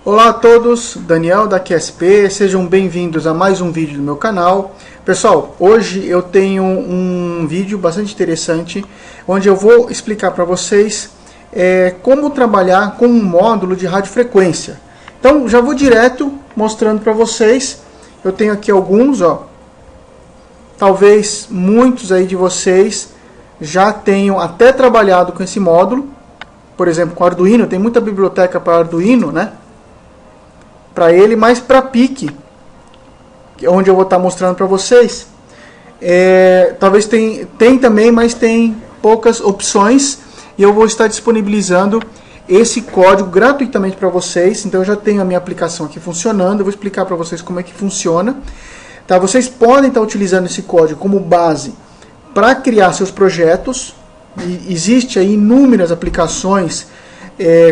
Olá a todos, Daniel da QSP, sejam bem-vindos a mais um vídeo do meu canal. Pessoal, hoje eu tenho um vídeo bastante interessante, onde eu vou explicar para vocês como trabalhar com um módulo de radiofrequência. Então já vou direto mostrando para vocês, eu tenho aqui alguns, talvez muitos aí de vocês já tenham até trabalhado com esse módulo, por exemplo com Arduino, tem muita biblioteca para Arduino, né? Para ele, mas para PIC, onde eu vou estar mostrando para vocês, talvez tem também, mas tem poucas opções, e eu vou estar disponibilizando esse código gratuitamente para vocês. Então eu já tenho a minha aplicação aqui funcionando, eu vou explicar para vocês como é que funciona. Tá? Vocês podem estar utilizando esse código como base para criar seus projetos, e existe aí inúmeras aplicações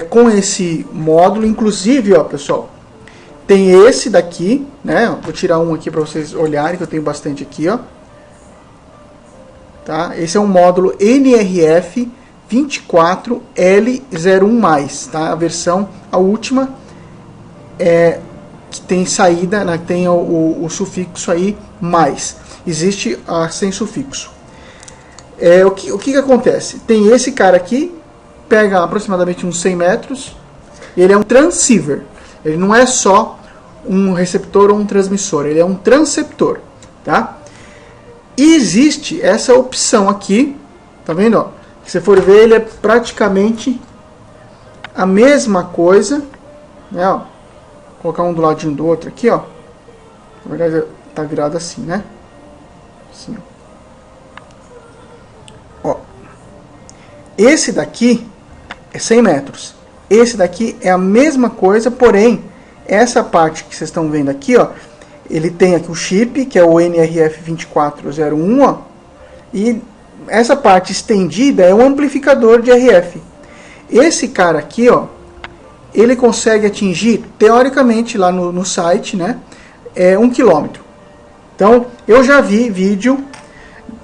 com esse módulo, inclusive, pessoal, tem esse daqui, né? Vou tirar um aqui para vocês olharem, que eu tenho bastante aqui, Tá? Esse é um módulo NRF24L01+, tá? A versão, a última, que tem saída, né? Tem o sufixo aí, mais. Existe a sem sufixo. O que acontece? Tem esse cara aqui, pega aproximadamente uns 100 metros, ele é um transceiver, ele não é só um receptor ou um transmissor, ele é um transceptor, tá? E existe essa opção aqui, tá vendo? Se você for ver, ele é praticamente a mesma coisa, né? Vou colocar um do ladinho do outro aqui, Na verdade tá virado assim, né? Assim, Esse daqui é 100 metros. Esse daqui é a mesma coisa, porém, essa parte que vocês estão vendo aqui, ele tem aqui o chip, que é o NRF2401, e essa parte estendida é um amplificador de RF. Esse cara aqui, ele consegue atingir, teoricamente, lá no site, né, 1 km. Então, eu já vi vídeo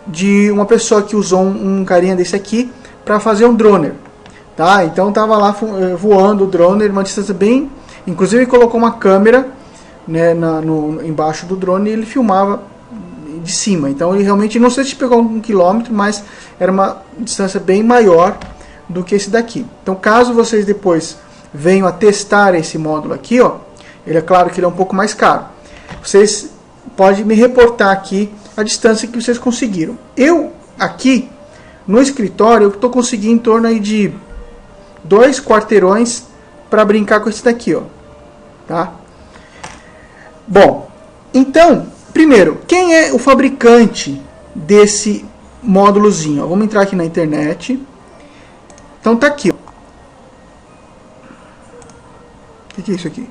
de uma pessoa que usou um carinha desse aqui para fazer um droner. Tá? Então, estava lá voando o droner, uma distância bem... Inclusive ele colocou uma câmera, né, embaixo do drone, e ele filmava de cima. Então ele realmente, não sei se pegou 1 km, mas era uma distância bem maior do que esse daqui. Então caso vocês depois venham a testar esse módulo aqui, ele é claro que ele é um pouco mais caro. Vocês podem me reportar aqui a distância que vocês conseguiram. Eu aqui no escritório eu estou conseguindo em torno aí de 2 quarteirões para brincar com esse daqui, Tá? Bom, então, primeiro, quem é o fabricante desse módulozinho? Vamos entrar aqui na internet. Então tá aqui, O que é isso aqui?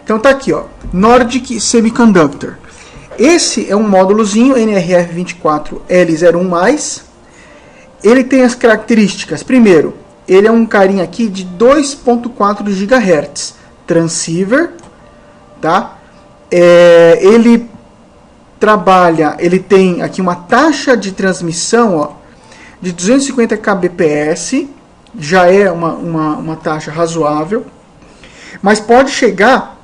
Então tá aqui, Nordic Semiconductor. Esse é um módulozinho NRF24L01+. Ele tem as características. Primeiro, ele é um carinha aqui de 2.4 GHz, transceiver, tá? Ele trabalha, ele tem aqui uma taxa de transmissão, de 250 kbps, já é uma taxa razoável, mas pode chegar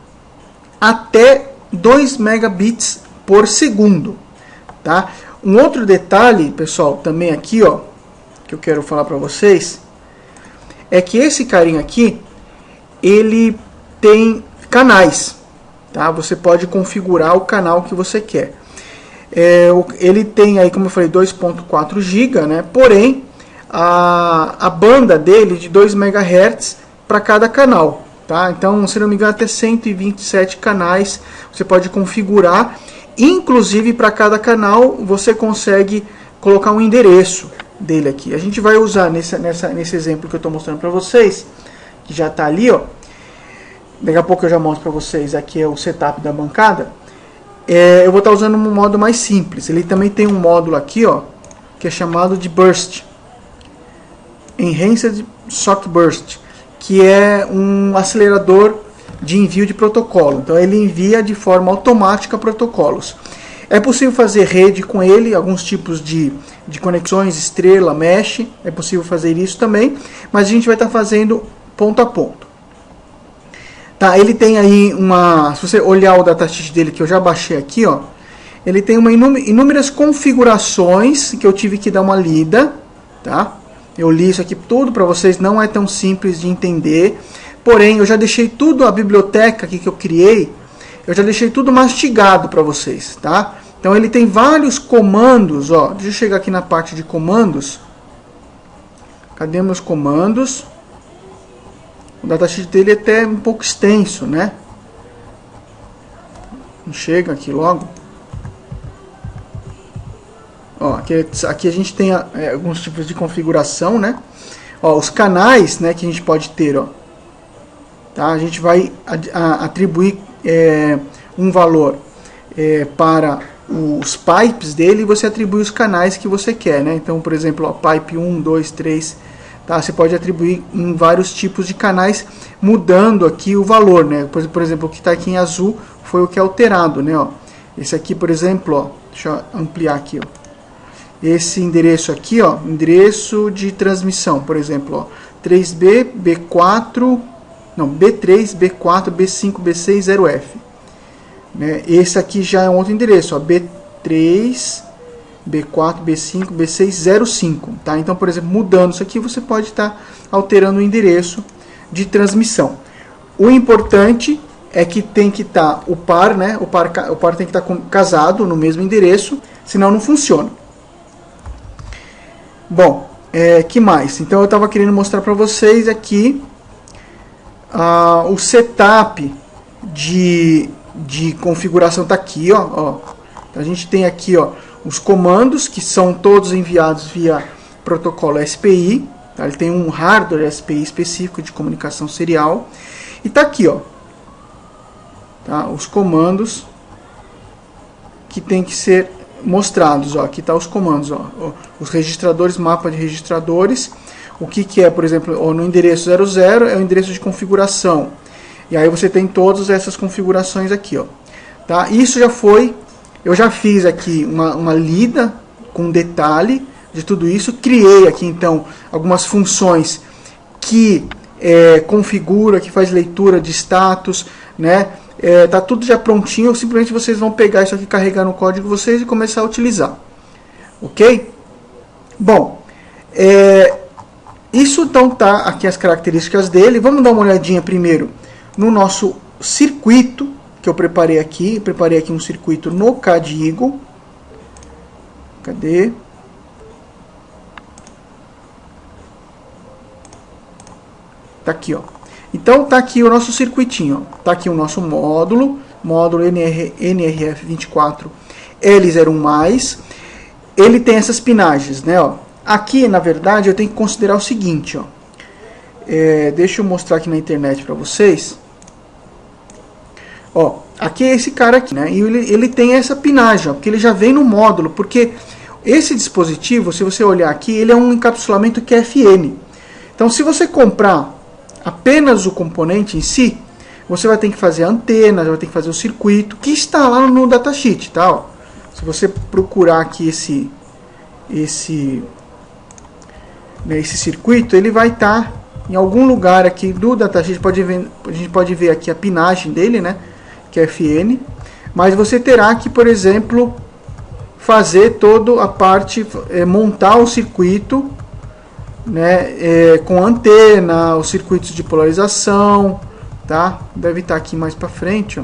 até 2 megabits por segundo, tá? Um outro detalhe, pessoal, também aqui, que eu quero falar para vocês, é que esse carinha aqui, ele tem canais, tá? Você pode configurar o canal que você quer. Ele tem aí, como eu falei, 2.4 GB, né? Porém, a banda dele de 2 MHz para cada canal, tá? Então, se não me engano, até 127 canais você pode configurar. Inclusive, para cada canal, você consegue colocar um endereço dele aqui. A gente vai usar nesse exemplo que eu estou mostrando para vocês, que já está ali, Daqui a pouco eu já mostro para vocês. Aqui é o setup da bancada. Eu vou estar usando um modo mais simples. Ele também tem um módulo aqui, que é chamado de Burst, Enhanced Socket Burst, que é um acelerador de envio de protocolo. Então ele envia de forma automática protocolos. É possível fazer rede com ele, alguns tipos de conexões, estrela, mesh, é possível fazer isso também, mas a gente vai estar fazendo ponto a ponto. Tá, ele tem aí uma... Se você olhar o datasheet dele, que eu já baixei aqui, ó, ele tem inúmeras configurações que eu tive que dar uma lida, tá? Eu li isso aqui tudo para vocês, não é tão simples de entender. Porém, eu já deixei tudo, a biblioteca aqui que eu criei, eu já deixei tudo mastigado para vocês, tá? Então ele tem vários comandos, ó. Deixa eu chegar aqui na parte de comandos. Cadê meus comandos? O datasheet dele é até um pouco extenso, né? Chega aqui logo. Ó, aqui a gente tem alguns tipos de configuração, né? Ó, os canais, né, que a gente pode ter, ó. Tá? A gente vai atribuir um valor para os pipes dele e você atribui os canais que você quer, né? Então, por exemplo, ó, pipe 1, 2, 3, tá? Você pode atribuir em vários tipos de canais, mudando aqui o valor, né? Por exemplo, o que está aqui em azul foi o que é alterado, né? Ó, esse aqui, por exemplo, ó, deixa eu ampliar aqui, ó. Esse endereço aqui, ó, endereço de transmissão, por exemplo, ó, 3B, B4, não, B3, B4, B5, B6, 0F. Né? Esse aqui já é um outro endereço, ó, B3, B4, B5, B6, 05. Tá? Então, por exemplo, mudando isso aqui, você pode estar alterando o endereço de transmissão. O importante é que tem que estar o par, né? O par tem que estar casado no mesmo endereço, senão não funciona. Bom, que mais? Então eu estava querendo mostrar para vocês aqui o setup de configuração está aqui, ó. A gente tem aqui, ó, os comandos que são todos enviados via protocolo SPI. Tá? Ele tem um hardware SPI específico de comunicação serial e está aqui, ó, tá? Os comandos que tem que ser mostrados, ó. Aqui tá os comandos, ó. Os registradores, mapa de registradores. O que é, por exemplo, ó, no endereço 00 é o endereço de configuração. E aí você tem todas essas configurações aqui, ó. Tá? Isso já foi, eu já fiz aqui uma lida com detalhe de tudo isso. Criei aqui então algumas funções que configura, que faz leitura de status, né? Tá tudo já prontinho, simplesmente vocês vão pegar isso aqui, carregar no código de vocês e começar a utilizar. Ok? Bom, isso então tá aqui as características dele. Vamos dar uma olhadinha primeiro no nosso circuito que eu preparei aqui. Preparei aqui um circuito no Cadigo. Cadê? Tá aqui, ó. Então tá aqui o nosso circuitinho, ó. Tá aqui o nosso módulo NRF24L01+. Ele tem essas pinagens, né, ó. Aqui, na verdade, eu tenho que considerar o seguinte, ó. Deixa eu mostrar aqui na internet para vocês. Ó, aqui é esse cara aqui, né? E ele tem essa pinagem, ó, porque ele já vem no módulo, porque esse dispositivo, se você olhar aqui, ele é um encapsulamento QFN. Então, se você comprar apenas o componente em si, você vai ter que fazer a antena, vai ter que fazer o circuito, que está lá no datasheet, tá? Ó, se você procurar aqui esse circuito, ele vai estar em algum lugar aqui do datasheet. A gente pode ver aqui a pinagem dele, né? QFN, mas você terá que, por exemplo, fazer toda a parte, montar o circuito, né, com antena, os circuitos de polarização, tá? Deve estar aqui mais para frente, ó.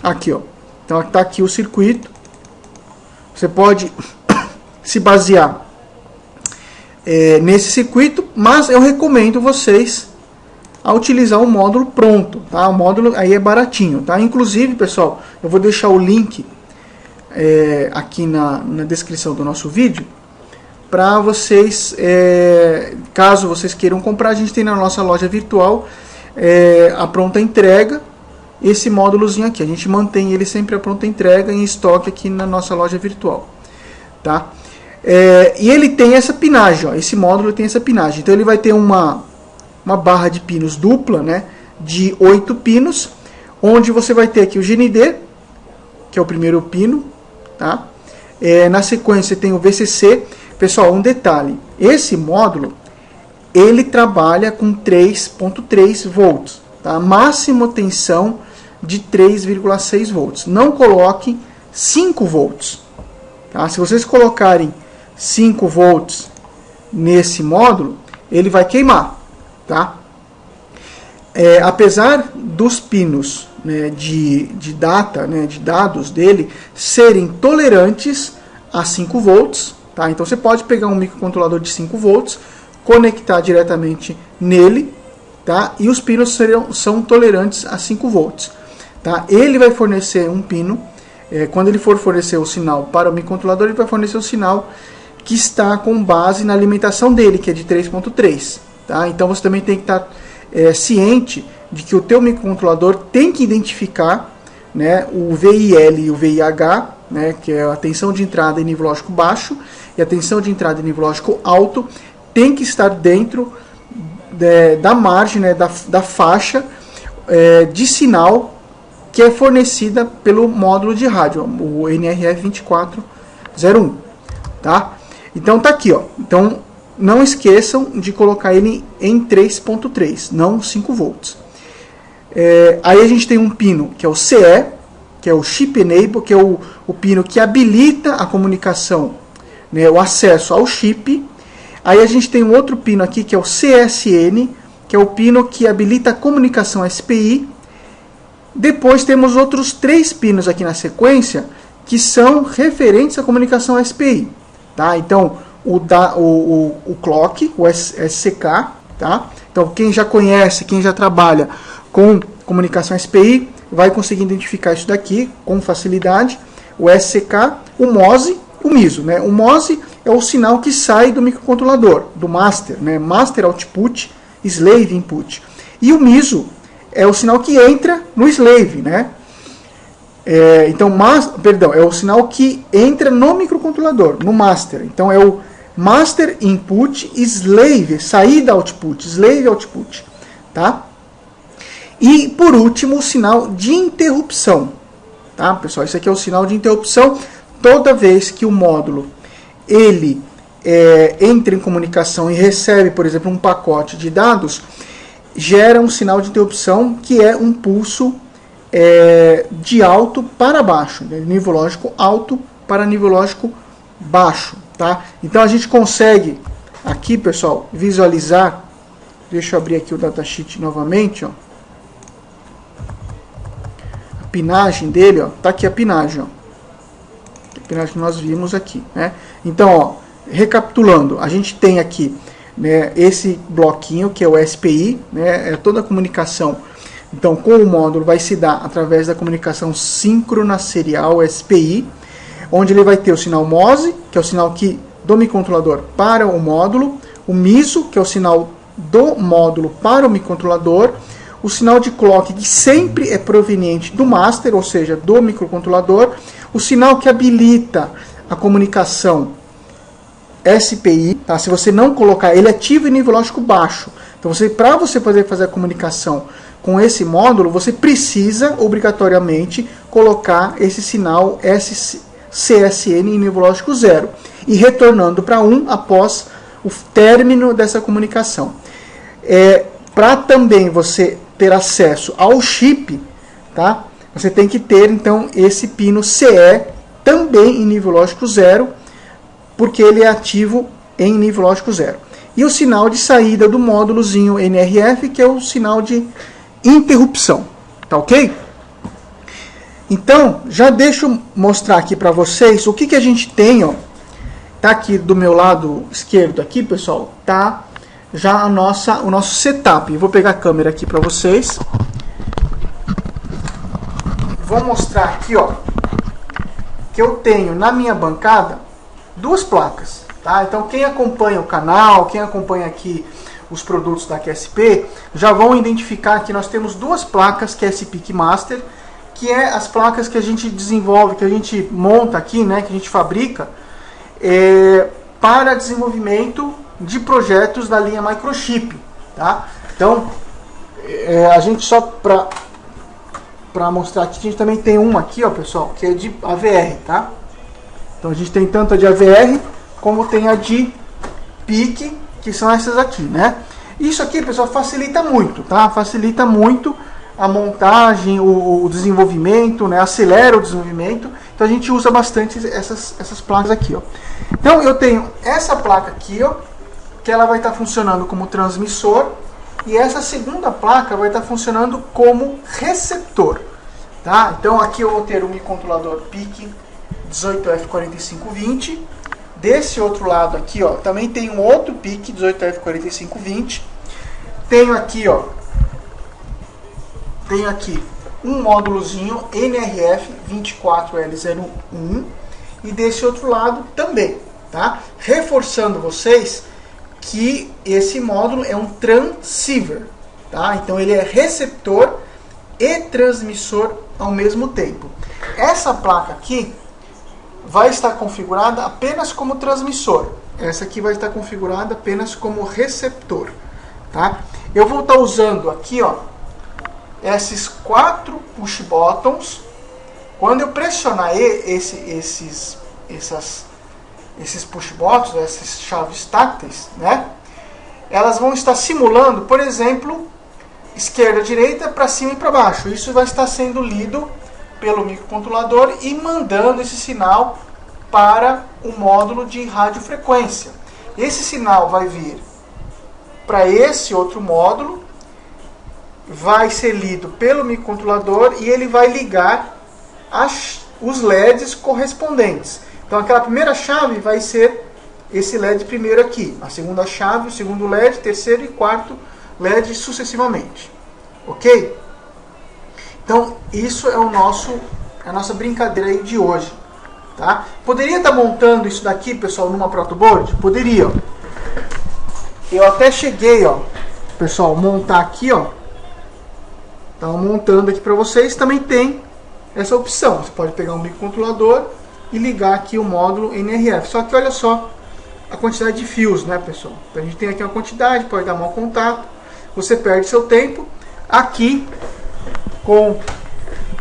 Aqui, ó. Então está aqui o circuito. Você pode se basear nesse circuito, mas eu recomendo vocês a utilizar o módulo pronto, tá? O módulo aí é baratinho, tá? Inclusive, pessoal, eu vou deixar o link aqui na descrição do nosso vídeo, para vocês, caso vocês queiram comprar. A gente tem na nossa loja virtual a pronta entrega, esse módulozinho aqui. A gente mantém ele sempre a pronta entrega em estoque aqui na nossa loja virtual, tá? E ele tem essa pinagem, ó, esse módulo tem essa pinagem. Então ele vai ter uma barra de pinos dupla, né, de 8 pinos, onde você vai ter aqui o GND, que é o primeiro pino, tá? Na sequência tem o VCC. Pessoal, um detalhe, esse módulo, ele trabalha com 3.3 volts, tá? Máxima tensão de 3,6 volts. Não coloque 5 volts. Tá? Se vocês colocarem 5 volts nesse módulo, ele vai queimar. Tá? Apesar dos pinos, né, de dados dele serem tolerantes a 5 volts, tá? Então você pode pegar um microcontrolador de 5 volts, conectar diretamente nele, tá? E os pinos são tolerantes a 5 volts. Tá? Ele vai fornecer um pino, quando ele for fornecer o sinal para o microcontrolador, ele vai fornecer o sinal que está com base na alimentação dele, que é de 3.3. Tá? Então você também tem que estar ciente de que o teu microcontrolador tem que identificar, né, o VIL e o VIH, né, que é a tensão de entrada em nível lógico baixo e a tensão de entrada em nível lógico alto, tem que estar dentro da margem, né, da faixa de sinal que é fornecida pelo módulo de rádio, o NRF2401, tá? Então tá aqui, ó. Então não esqueçam de colocar ele em 3.3, não 5 volts. Aí a gente tem um pino que é o CE, que é o Chip Enable, que é o pino que habilita a comunicação, né, o acesso ao chip. Aí a gente tem um outro pino aqui que é o CSN, que é o pino que habilita a comunicação SPI. Depois temos outros 3 pinos aqui na sequência que são referentes à comunicação SPI. Tá? Então, o clock, o SCK. Tá? Então, quem já conhece, quem já trabalha com comunicação SPI, vai conseguir identificar isso daqui com facilidade. O SCK, o MOSI, o MISO. Né? O MOSI é o sinal que sai do microcontrolador, do master. Né? Master output, slave input. E o MISO é o sinal que entra no slave, né? É o sinal que entra no microcontrolador, no master. Então é o master input, slave, saída output, slave output, tá? E por último, o sinal de interrupção, tá, pessoal? Isso aqui é o sinal de interrupção. Toda vez que o módulo ele entra em comunicação e recebe, por exemplo, um pacote de dados, gera um sinal de interrupção que é um pulso de alto para baixo, de nível lógico alto para nível lógico baixo. Tá? Então a gente consegue aqui, pessoal, visualizar. Deixa eu abrir aqui o datasheet novamente. Ó. A pinagem dele, ó, tá aqui a pinagem. Ó. A pinagem que nós vimos aqui. Né? Então, ó, recapitulando, a gente tem aqui, né, esse bloquinho que é o SPI, né, é toda a comunicação. Então, com o módulo vai se dar através da comunicação síncrona serial SPI, onde ele vai ter o sinal MOSI, que é o sinal do microcontrolador para o módulo, o MISO, que é o sinal do módulo para o microcontrolador, o sinal de clock, que sempre é proveniente do master, ou seja, do microcontrolador, o sinal que habilita a comunicação SPI, tá? Se você não colocar, ele ativa em nível lógico baixo. Então, para você poder fazer a comunicação com esse módulo, você precisa obrigatoriamente colocar esse sinal CSN em nível lógico 0 e retornando para 1 após o término dessa comunicação. Para também você ter acesso ao chip, tá? Você tem que ter então esse pino CE também em nível lógico 0, porque ele é ativo em nível lógico 0. E o sinal de saída do módulozinho NRF, que é o sinal de interrupção. Tá ok? Então, já deixa eu mostrar aqui para vocês o que a gente tem. Ó. Tá aqui do meu lado esquerdo, aqui, pessoal, tá já o nosso setup. Eu vou pegar a câmera aqui para vocês. Vou mostrar aqui, ó, que eu tenho na minha bancada 2 placas, tá? Então quem acompanha o canal, quem acompanha aqui os produtos da QSP, já vão identificar que nós temos 2 placas QSP Master, que é as placas que a gente desenvolve, que a gente monta aqui, né, que a gente fabrica para desenvolvimento de projetos da linha Microchip, tá? Então a gente só para mostrar aqui, a gente também tem uma aqui, ó, pessoal, que é de AVR, tá? Então a gente tem tanto a de AVR como tem a de PIC, que são essas aqui, né? Isso aqui, pessoal, facilita muito, tá? Facilita muito a montagem, o desenvolvimento, né? Acelera o desenvolvimento. Então a gente usa bastante essas placas aqui, ó. Então eu tenho essa placa aqui, ó, que ela vai estar funcionando como transmissor, e essa segunda placa vai estar funcionando como receptor, tá? Então aqui eu vou ter um microcontrolador PIC 18F4520. Desse outro lado aqui, ó, também tem um outro PIC 18F4520. Tenho aqui, ó, um módulozinho NRF 24L01 e desse outro lado também, tá? Reforçando vocês que esse módulo é um transceiver, tá? Então ele é receptor e transmissor ao mesmo tempo. Essa placa aqui vai estar configurada apenas como transmissor. Essa aqui vai estar configurada apenas como receptor, tá? Eu vou estar usando aqui, ó, esses 4 push buttons. Quando eu pressionar esses push buttons, essas chaves tácteis, né, elas vão estar simulando, por exemplo, esquerda, direita, para cima e para baixo. Isso vai estar sendo lido pelo microcontrolador e mandando esse sinal para o módulo de radiofrequência. Esse sinal vai vir para esse outro módulo, vai ser lido pelo microcontrolador e ele vai ligar os LEDs correspondentes. Então aquela primeira chave vai ser esse LED primeiro aqui, a segunda chave, o segundo LED, terceiro e quarto LED sucessivamente. Ok? Então isso é a nossa brincadeira aí de hoje, tá? Poderia estar montando isso daqui, pessoal, numa protoboard? Poderia, ó. Eu até cheguei, ó, pessoal, montar aqui, ó. Estava montando aqui para vocês. Também tem essa opção. Você pode pegar um microcontrolador e ligar aqui o módulo NRF. Só que olha só a quantidade de fios, né, pessoal? Então a gente tem aqui uma quantidade, pode dar mau contato, você perde seu tempo. Aqui com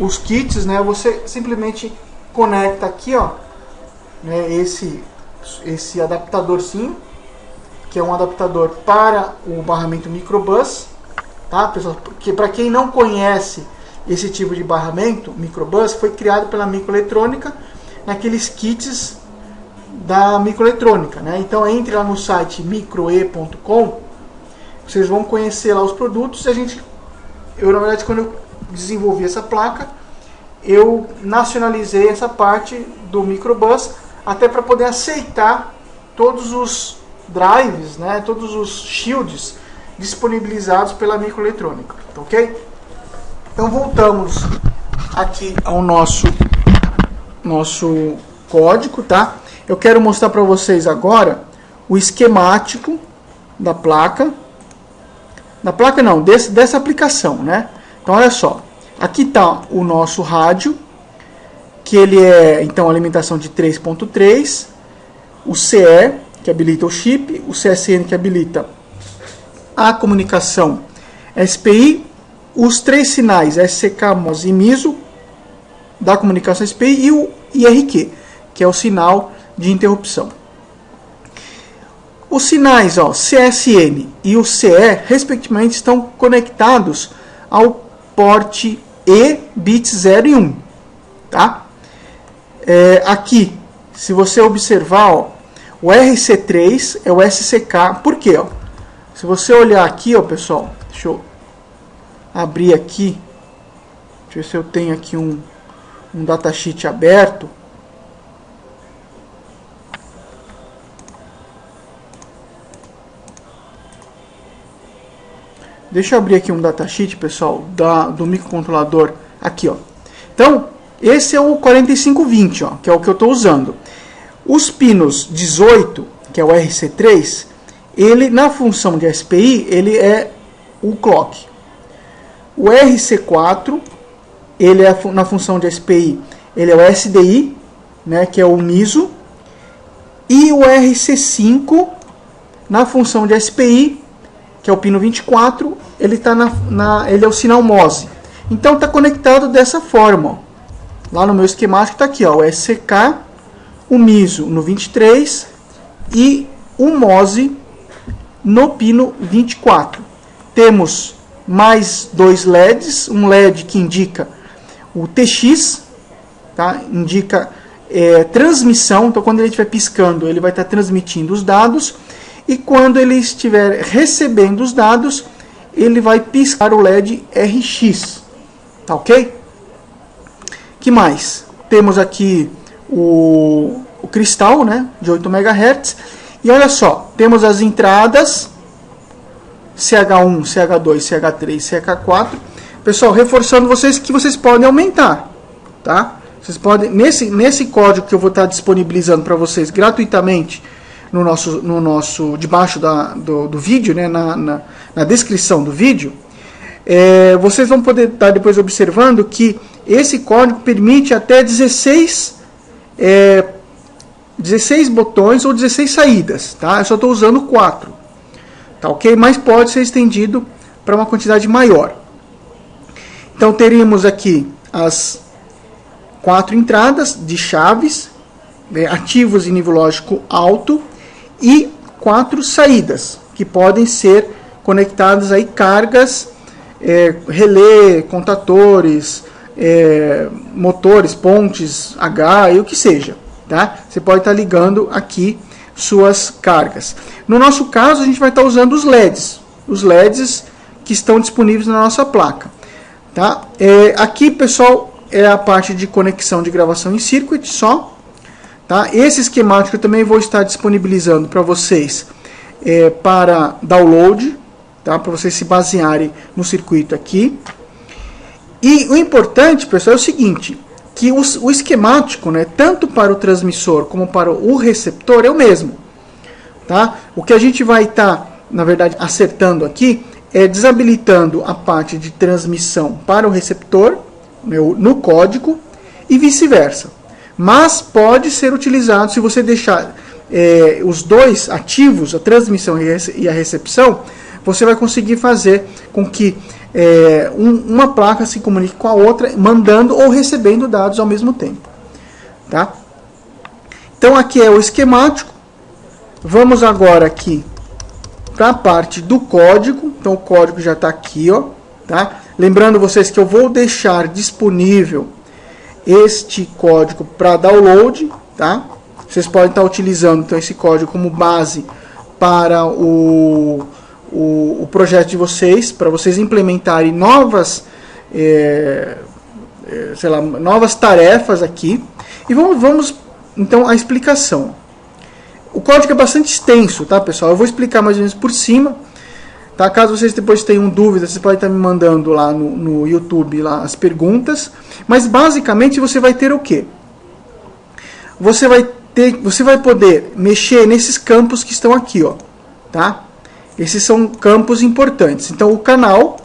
os kits, né, você simplesmente conecta aqui, ó, né, esse adaptadorzinho, que é um adaptador para o barramento microbus, tá, pessoal? Porque para quem não conhece esse tipo de barramento microbus, foi criado pela microeletrônica naqueles kits da microeletrônica, né? Então entre lá no site microe.com, vocês vão conhecer lá os produtos. Eu na verdade, quando eu desenvolvi essa placa, eu nacionalizei essa parte do microbus até para poder aceitar todos os drives, né, todos os shields disponibilizados pela microeletrônica, ok? Então voltamos aqui ao nosso código, tá? Eu quero mostrar para vocês agora o esquemático da placa não, dessa aplicação, né? Então olha só, aqui está o nosso rádio, que ele é então alimentação de 3.3, o CE, que habilita o chip, o CSN, que habilita a comunicação SPI, os 3 sinais SCK, MOS e MISO da comunicação SPI e o IRQ, que é o sinal de interrupção. Os sinais, ó, CSN e o CE, respectivamente, estão conectados ao porte E, bit 0 e 1. Tá? Aqui, se você observar, ó, o RC3 é o SCK. Por quê? Ó? Se você olhar aqui, ó, pessoal, deixa eu abrir aqui. Deixa eu ver se eu tenho aqui um datasheet aberto. Deixa eu abrir aqui um datasheet, pessoal, do microcontrolador aqui, ó. Então, esse é o 4520, ó, que é o que eu estou usando. Os pinos 18, que é o RC3, ele na função de SPI, ele é o clock. O RC4, ele é na função de SPI, ele é o SDI, né, que é o MISO. E o RC5, na função de SPI, que é o pino 24, ele é o sinal MOSE. Então está conectado dessa forma, ó. Lá no meu esquemático está aqui, ó, o SCK, o MISO no 23 e o MOSE no pino 24. Temos mais 2 LEDs, um LED que indica o TX, tá? Indica transmissão, então quando ele estiver piscando, ele vai estar transmitindo os dados, e quando ele estiver recebendo os dados, ele vai piscar o LED RX, tá ok? Que mais? Temos aqui o cristal, né, de 8 MHz, e olha só, temos as entradas CH1, CH2, CH3, CH4. Pessoal, reforçando vocês que vocês podem aumentar, tá? Vocês podem, nesse código que eu vou estar disponibilizando para vocês gratuitamente no nosso debaixo do vídeo, né, na descrição do vídeo, vocês vão poder estar depois observando que esse código permite até 16 botões ou 16 saídas, tá? Eu só estou usando 4, tá ok? Mas pode ser estendido para uma quantidade maior. Então teríamos aqui as 4 entradas de chaves, ativos em nível lógico alto, e 4 saídas, que podem ser conectadas aí cargas, relé, contatores, motores, pontes, H e o que seja, tá? Você pode estar ligando aqui suas cargas. No nosso caso, a gente vai estar usando os LEDs que estão disponíveis na nossa placa, tá? Aqui, pessoal, é a parte de conexão de gravação em circuit só, tá? Esse esquemático eu também vou estar disponibilizando para vocês para download, tá? Para vocês se basearem no circuito aqui. E o importante, pessoal, é o seguinte, que o esquemático, né, tanto para o transmissor como para o receptor é o mesmo, tá? O que a gente vai estar, na verdade, acertando aqui é desabilitando a parte de transmissão para o receptor no código e vice-versa. Mas pode ser utilizado, se você deixar os dois ativos, a transmissão e a recepção, você vai conseguir fazer com que uma placa se comunique com a outra, mandando ou recebendo dados ao mesmo tempo, tá? Então aqui é o esquemático. Vamos agora aqui para a parte do código. Então o código já está aqui, ó, tá? Lembrando vocês que eu vou deixar disponível este código para download, tá? Vocês podem estar utilizando então esse código como base para o projeto de vocês, para vocês implementarem novas novas tarefas aqui. E vamos então à explicação. O código é bastante extenso, tá, pessoal? Eu vou explicar mais ou menos por cima, tá? Caso vocês depois tenham dúvidas, vocês podem estar me mandando lá no YouTube lá as perguntas. Mas basicamente você vai ter o quê? Você vai poder mexer nesses campos que estão aqui, ó, tá? Esses são campos importantes. Então o canal,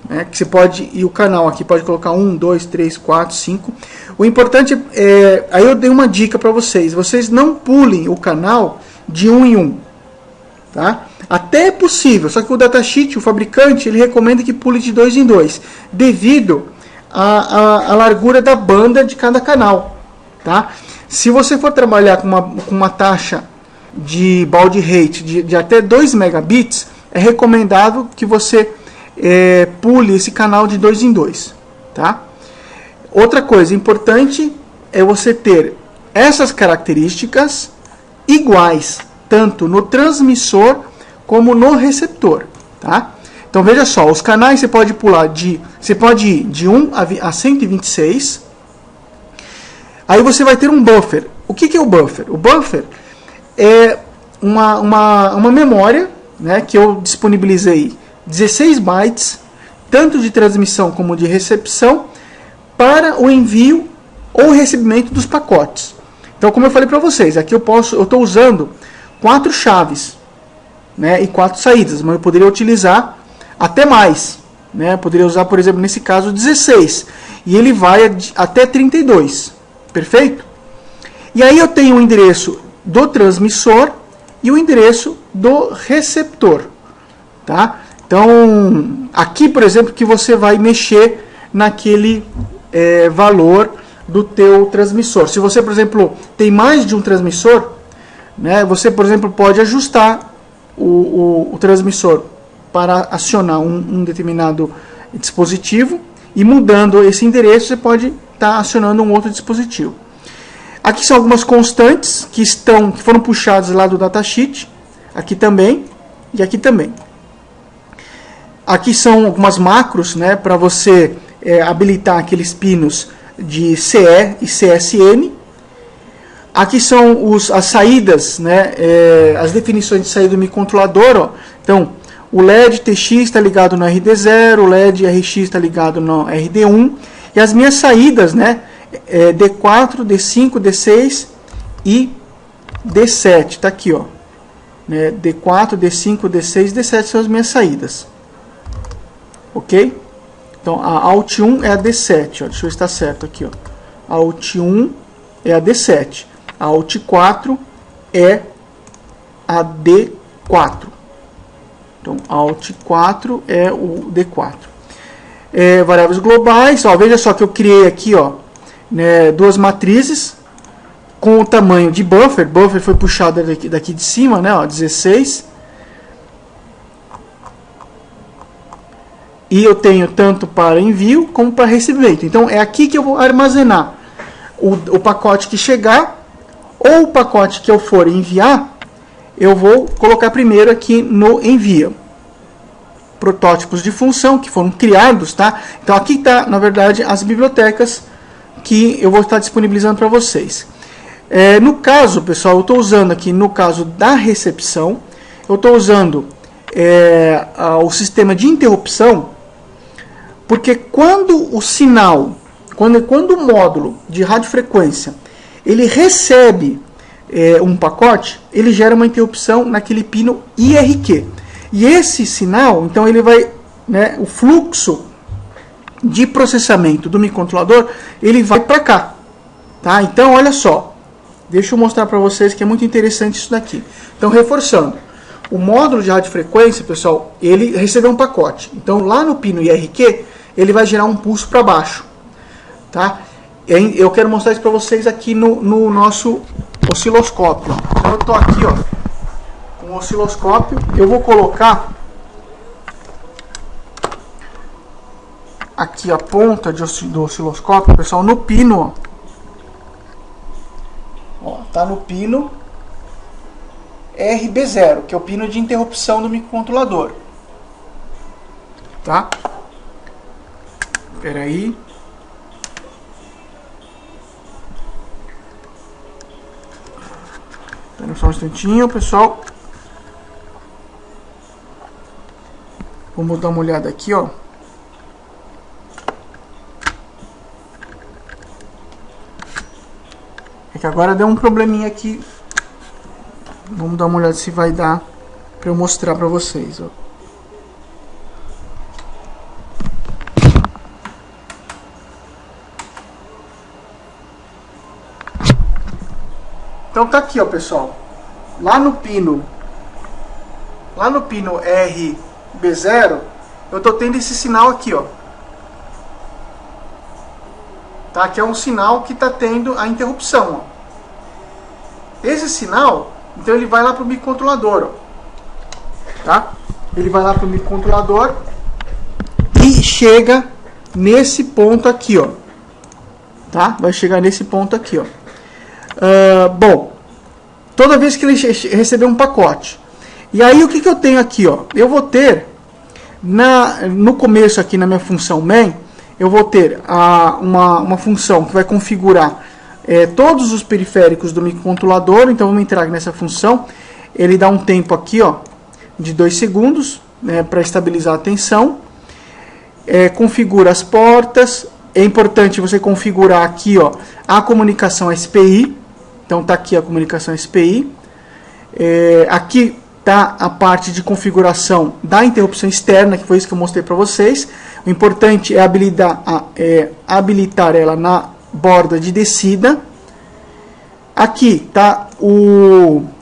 né, que você pode, e o canal aqui pode colocar 1, 2, 3, 4, 5. O importante aí eu dei uma dica para vocês. Vocês não pulem o canal de 1 em 1, tá? Até é possível, só que o datasheet, o fabricante, ele recomenda que pule de 2 em 2, devido à largura da banda de cada canal, tá? Se você for trabalhar com uma taxa de baud rate de até 2 megabits, é recomendável que você pule esse canal de 2 em 2, tá? Outra coisa importante é você ter essas características iguais, tanto no transmissor como no receptor, tá? Então veja só, os canais você pode ir de 1 a 126. Aí você vai ter um buffer. O que é o buffer? O buffer é uma memória, né, que eu disponibilizei 16 bytes, tanto de transmissão como de recepção, para o envio ou recebimento dos pacotes. Então, como eu falei para vocês, aqui eu estou usando 4 chaves, né, e 4 saídas, mas eu poderia utilizar até mais, né? Poderia usar, por exemplo, nesse caso 16, e ele vai até 32, perfeito? E aí eu tenho o endereço do transmissor e o endereço do receptor, tá? Então, aqui, por exemplo, que você vai mexer naquele valor do teu transmissor. Se você, por exemplo, tem mais de um transmissor, né, você, por exemplo, pode ajustar o transmissor para acionar um determinado dispositivo, e mudando esse endereço você pode estar acionando um outro dispositivo. Aqui são algumas constantes que foram puxadas lá do datasheet, aqui também e aqui também. Aqui são algumas macros, né, para você habilitar aqueles pinos de CE e CSN. Aqui são as saídas, né, as definições de saída do microcontrolador. Ó. Então, o LED TX está ligado no RD0, o LED RX está ligado no RD1. E as minhas saídas, né, D4, D5, D6 e D7. Está aqui, ó, né, D4, D5, D6 e D7 são as minhas saídas. Ok? Então, a Alt 1 é a D7. Ó, deixa eu ver se está certo aqui. Ó. A Alt 1 é a D7. A Alt 4 é a D4. Então, a Alt 4 é o D4. Variáveis globais. Ó, veja só que eu criei aqui, ó, né, duas matrizes com o tamanho de buffer. Buffer foi puxado daqui de cima, né, ó, 16. E eu tenho tanto para envio como para recebimento. Então, é aqui que eu vou armazenar o pacote que chegar, ou o pacote que eu for enviar, eu vou colocar primeiro aqui no envio. Protótipos de função que foram criados, tá? Então, aqui está, na verdade, as bibliotecas que eu vou estar disponibilizando para vocês. No caso, pessoal, eu estou usando aqui, no caso da recepção, eu estou usando o sistema de interrupção, porque quando o sinal, quando o módulo de radiofrequência, ele recebe um pacote, ele gera uma interrupção naquele pino IRQ. E esse sinal, então ele vai, né, o fluxo de processamento do microcontrolador, ele vai para cá. Tá? Então, olha só, deixa eu mostrar para vocês que é muito interessante isso daqui. Então, reforçando, o módulo de radiofrequência, pessoal, ele recebeu um pacote. Então, lá no pino IRQ, ele vai gerar um pulso para baixo. Tá? Eu quero mostrar isso para vocês aqui no nosso osciloscópio. Então, eu estou aqui, ó, com o osciloscópio. Eu vou colocar aqui a ponta do osciloscópio, pessoal, no pino. Ó, tá no pino RB0, que é o pino de interrupção do microcontrolador. Tá? Espera aí. Espera só um instantinho, pessoal. Vamos dar uma olhada aqui, ó. É que agora deu um probleminha aqui. Vamos dar uma olhada se vai dar para eu mostrar para vocês, ó. Então tá aqui, ó, pessoal. Lá no pino RB0, eu tô tendo esse sinal aqui, ó. Tá? Que é um sinal que tá tendo a interrupção, ó. Esse sinal, então ele vai lá pro microcontrolador, ó. Tá? Ele vai lá pro microcontrolador e chega nesse ponto aqui, ó. Tá? Vai chegar nesse ponto aqui, ó. Bom, toda vez que ele receber um pacote, e aí o que eu tenho aqui, ó? Eu vou ter no começo aqui na minha função main, eu vou ter uma função que vai configurar todos os periféricos do microcontrolador. Então vamos entrar nessa função. Ele dá um tempo aqui, ó, de 2 segundos, né, para estabilizar a tensão. Configura as portas. É importante você configurar aqui, ó, a comunicação SPI. Então tá aqui a comunicação SPI. Aqui tá a parte de configuração da interrupção externa, que foi isso que eu mostrei para vocês. O importante é habilitar ela na borda de descida. Aqui tá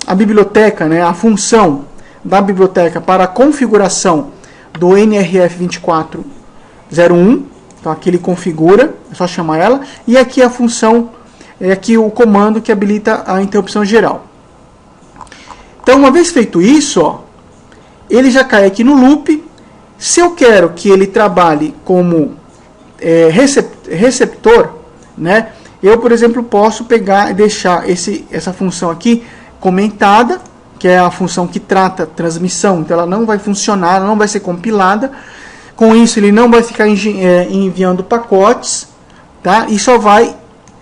a biblioteca, né, a função da biblioteca para a configuração do NRF2401. Então aqui ele configura, é só chamar ela. E aqui a função, aqui o comando que habilita a interrupção geral. Então, uma vez feito isso, ó, ele já cai aqui no loop. Se eu quero que ele trabalhe como receptor, né, eu, por exemplo, posso pegar e deixar essa função aqui comentada, que é a função que trata a transmissão, então ela não vai funcionar, ela não vai ser compilada. Com isso, ele não vai ficar enviando pacotes, tá? E só vai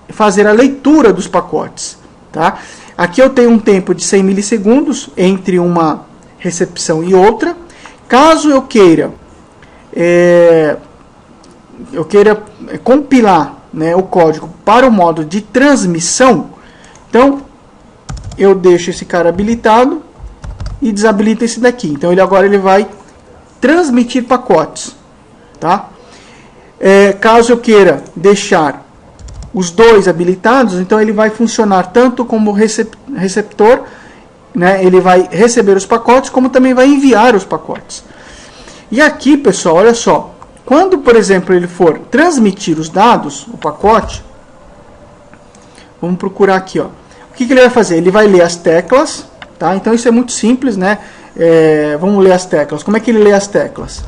fazer a leitura dos pacotes, tá? Aqui eu tenho um tempo de 100 milissegundos entre uma recepção e outra. Caso eu queira compilar, né, o código para o modo de transmissão, então eu deixo esse cara habilitado e desabilito esse daqui. Então agora ele vai transmitir pacotes, tá? Caso eu queira deixar os dois habilitados, então ele vai funcionar tanto como receptor, né? Ele vai receber os pacotes, como também vai enviar os pacotes. E aqui, pessoal, olha só, quando, por exemplo, ele for transmitir os dados, o pacote, vamos procurar aqui, ó. O que ele vai fazer? Ele vai ler as teclas, tá? Então isso é muito simples, né? Vamos ler as teclas. Como é que ele lê as teclas?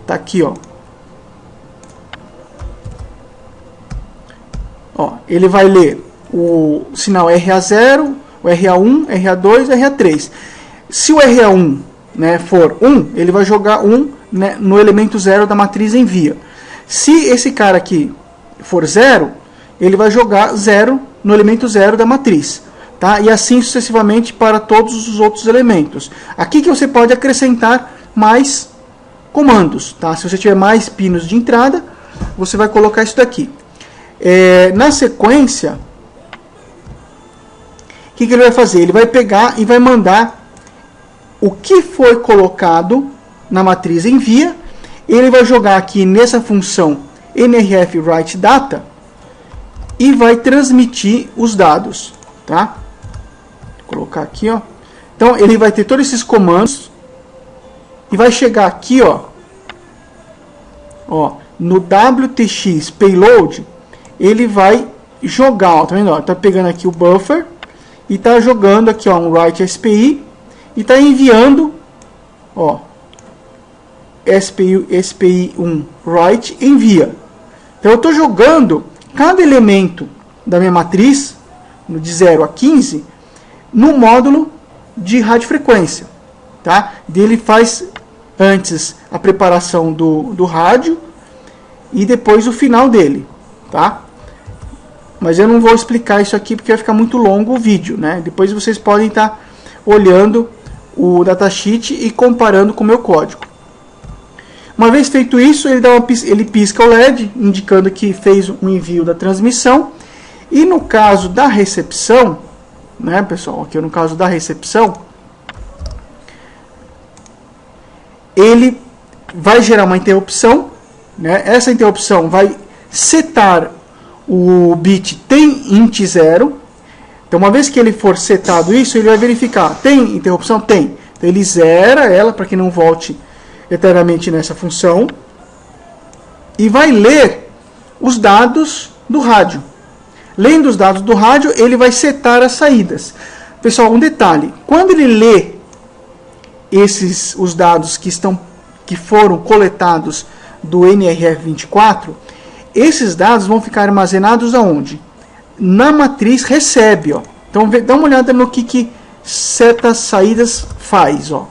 Tá aqui, ó. Ele vai ler o sinal RA0, o RA1, RA2, RA3. Se o RA1, né, for 1, ele vai jogar 1, né, no elemento 0 da matriz envia. Se esse cara aqui for 0, ele vai jogar 0 no elemento 0 da matriz. Tá? E assim sucessivamente para todos os outros elementos. Aqui que você pode acrescentar mais comandos. Tá? Se você tiver mais pinos de entrada, você vai colocar isso daqui. Na sequência, o que ele vai fazer? Ele vai pegar e vai mandar o que foi colocado na matriz envia. Ele vai jogar aqui nessa função nrf write data e vai transmitir os dados. Tá? Vou colocar aqui, ó. Então ele vai ter todos esses comandos e vai chegar aqui, ó, no WTX payload. Ele vai jogar, ó, tá vendo? Tá pegando aqui o buffer e tá jogando aqui, ó, um write SPI e tá enviando, ó, SPI1 write envia. Então eu tô jogando cada elemento da minha matriz, de 0 a 15, no módulo de radiofrequência, tá? Ele faz antes a preparação do rádio e depois o final dele, tá? Mas eu não vou explicar isso aqui porque vai ficar muito longo o vídeo, né? Depois vocês podem estar olhando o datasheet e comparando com o meu código. Uma vez feito isso, ele pisca o LED, indicando que fez um envio da transmissão. E no caso da recepção, né, pessoal, aqui no caso da recepção, ele vai gerar uma interrupção, né? Essa interrupção vai setar o bit tem int 0. Então, uma vez que ele for setado isso, ele vai verificar, tem interrupção? Tem. Então, ele zera ela para que não volte eternamente nessa função e vai ler os dados do rádio. Lendo os dados do rádio, ele vai setar as saídas. Pessoal, um detalhe, quando ele lê os dados que foram coletados do NRF24, esses dados vão ficar armazenados aonde? Na matriz recebe, ó. Então dá uma olhada no que certas saídas faz, ó.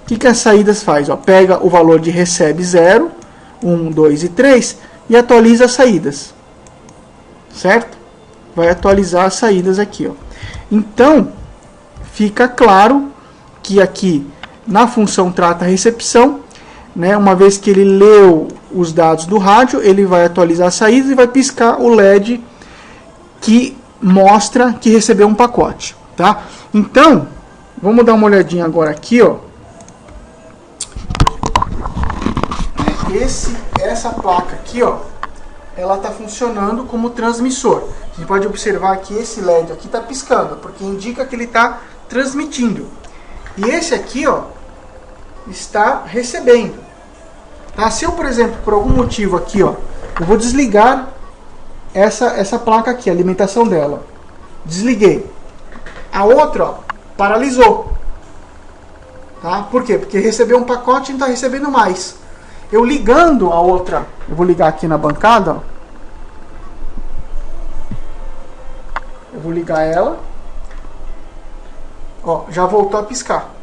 O que as saídas faz? Ó? Pega o valor de recebe 0, 1, 2 e 3 e atualiza as saídas. Certo? Vai atualizar as saídas aqui, ó. Então, fica claro que aqui na função trata recepção, né, uma vez que ele leu os dados do rádio, ele vai atualizar as saídas e vai piscar o LED que mostra que recebeu um pacote. Tá? Então, vamos dar uma olhadinha agora aqui, ó. Essa placa aqui, ó, ela está funcionando como transmissor. A gente pode observar que esse LED aqui está piscando, porque indica que ele está transmitindo. E esse aqui, ó, está recebendo. Tá? Se eu, por exemplo, por algum motivo aqui, ó, eu vou desligar essa placa aqui, a alimentação dela. Desliguei. A outra, ó, paralisou. Tá? Por quê? Porque recebeu um pacote e não está recebendo mais. Eu ligando a outra, eu vou ligar aqui na bancada, ó. Eu vou ligar ela, ó, já voltou a piscar.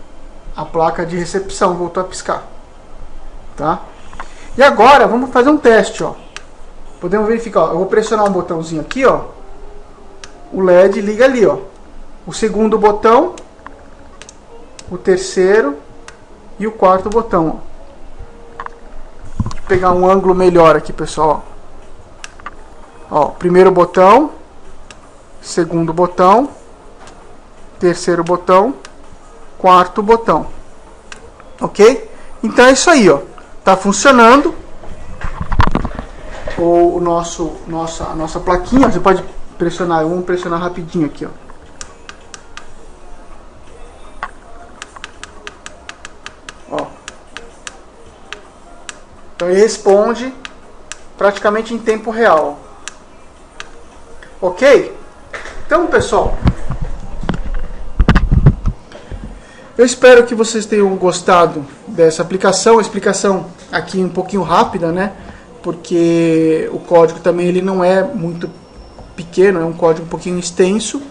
A placa de recepção voltou a piscar, tá? E agora vamos fazer um teste, ó. Podemos verificar, ó. Eu vou pressionar um botãozinho aqui, ó. O LED liga ali, ó. O segundo botão, o terceiro e o quarto botão, ó. Deixa eu pegar um ângulo melhor aqui, pessoal. Ó, primeiro botão, segundo botão, terceiro botão, quarto botão. Ok? Então é isso aí, ó. Tá funcionando a nossa plaquinha. Você pode pressionar, vamos pressionar rapidinho aqui, ó. Ó. Então ele responde praticamente em tempo real. Ok? Então, pessoal, eu espero que vocês tenham gostado dessa aplicação. A explicação aqui um pouquinho rápida, né? Porque o código também ele não é muito pequeno, é um código um pouquinho extenso.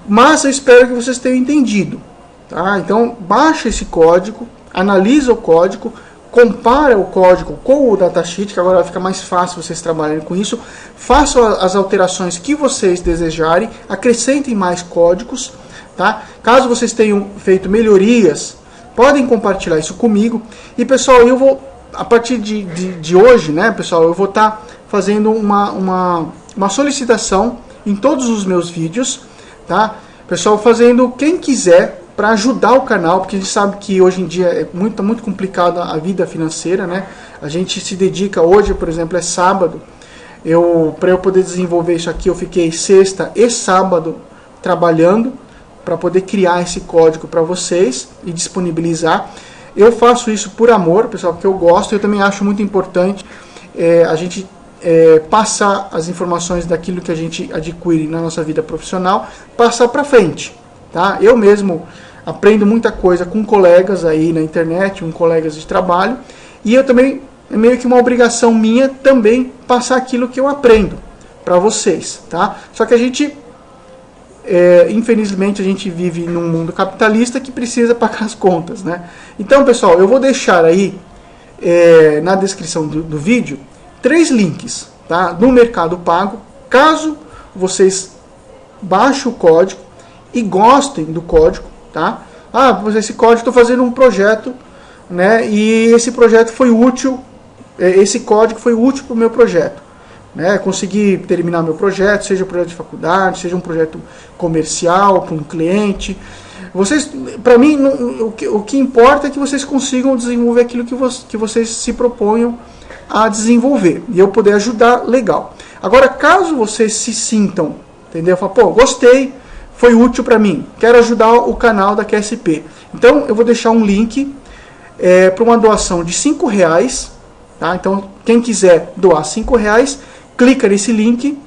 Mas eu espero que vocês tenham entendido. Tá? Então, baixa esse código, analisa o código, compara o código com o datasheet, que agora vai ficar mais fácil vocês trabalharem com isso. Façam as alterações que vocês desejarem, acrescentem mais códigos. Tá? Caso vocês tenham feito melhorias, podem compartilhar isso comigo. E pessoal, eu vou, a partir de hoje, né, pessoal, eu vou estar fazendo uma solicitação em todos os meus vídeos, tá? Pessoal, fazendo quem quiser para ajudar o canal, porque a gente sabe que hoje em dia é muito complicada a vida financeira, né? A gente se dedica, hoje, por exemplo, é sábado. Para eu poder desenvolver isso aqui, eu fiquei sexta e sábado trabalhando para poder criar esse código para vocês e disponibilizar. Eu faço isso por amor, pessoal, porque eu gosto. Eu também acho muito importante a gente passar as informações daquilo que a gente adquire na nossa vida profissional, passar para frente. Tá? Eu mesmo aprendo muita coisa com colegas aí na internet, com colegas de trabalho, e eu também, é meio que uma obrigação minha também passar aquilo que eu aprendo para vocês. Tá? Só que a gente, infelizmente, a gente vive num mundo capitalista que precisa pagar as contas. Né? Então, pessoal, eu vou deixar aí na descrição do vídeo 3 links, tá? No Mercado Pago, caso vocês baixem o código e gostem do código, tá? Ah, esse código, estou fazendo um projeto, né? E esse projeto foi útil, esse código foi útil para o meu projeto, né? Consegui terminar meu projeto, seja um projeto de faculdade, seja um projeto comercial para um cliente. Vocês, para mim, o que importa é que vocês consigam desenvolver aquilo que vocês se proponham a desenvolver e eu poder ajudar, legal. Agora, caso vocês se sintam, entendeu? Fala, pô, gostei, foi útil para mim, quero ajudar o canal da QSP. Então, eu vou deixar um link para uma doação de R$5, tá? Então, quem quiser doar R$5, clica nesse link.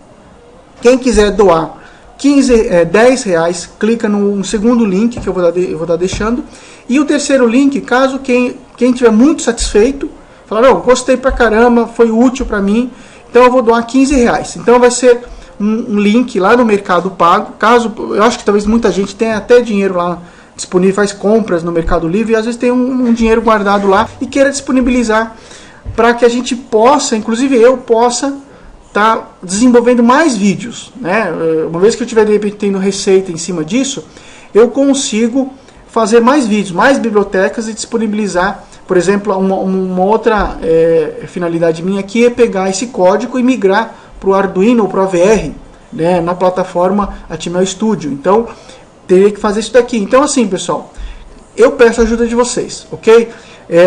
Quem quiser doar R$10, clica no segundo link que eu vou estar deixando. E o terceiro link, caso quem estiver muito satisfeito, falar, não, gostei pra caramba, foi útil para mim, então eu vou doar R$15. Então vai ser um link lá no Mercado Pago. Caso, eu acho que talvez muita gente tenha até dinheiro lá disponível, faz compras no Mercado Livre e às vezes tem um dinheiro guardado lá e queira disponibilizar para que a gente possa, inclusive eu possa estar desenvolvendo mais vídeos, né? Uma vez que eu estiver de repente tendo receita em cima disso, eu consigo fazer mais vídeos, mais bibliotecas e disponibilizar. Por exemplo, uma outra finalidade minha aqui é pegar esse código e migrar para o Arduino ou para o AVR, né, na plataforma Atmel Studio. Então, teria que fazer isso daqui. Então, assim, pessoal, eu peço a ajuda de vocês, ok?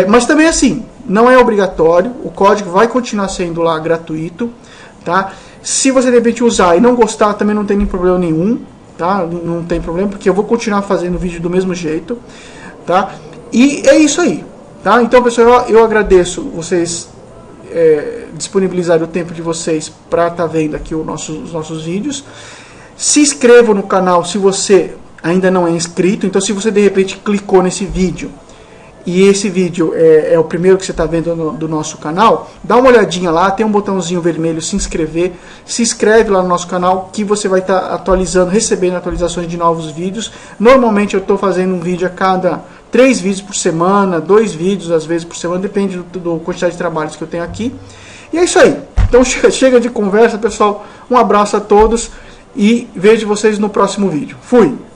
Mas também, assim, não é obrigatório, o código vai continuar sendo lá gratuito, tá? Se você, de repente, usar e não gostar, também não tem nem problema nenhum, tá? Não tem problema, porque eu vou continuar fazendo vídeo do mesmo jeito, tá? E é isso aí. Tá? Então, pessoal, eu agradeço vocês disponibilizarem o tempo de vocês para estar vendo aqui os nossos vídeos. Se inscrevam no canal se você ainda não é inscrito, então se você de repente clicou nesse vídeo e esse vídeo é o primeiro que você está vendo do nosso canal, dá uma olhadinha lá, tem um botãozinho vermelho se inscrever, se inscreve lá no nosso canal que você vai estar atualizando, recebendo atualizações de novos vídeos. Normalmente eu estou fazendo um vídeo a cada 3 vídeos por semana, 2 vídeos às vezes por semana, depende do quantidade de trabalhos que eu tenho aqui. E é isso aí, então chega de conversa, pessoal, um abraço a todos e vejo vocês no próximo vídeo. Fui!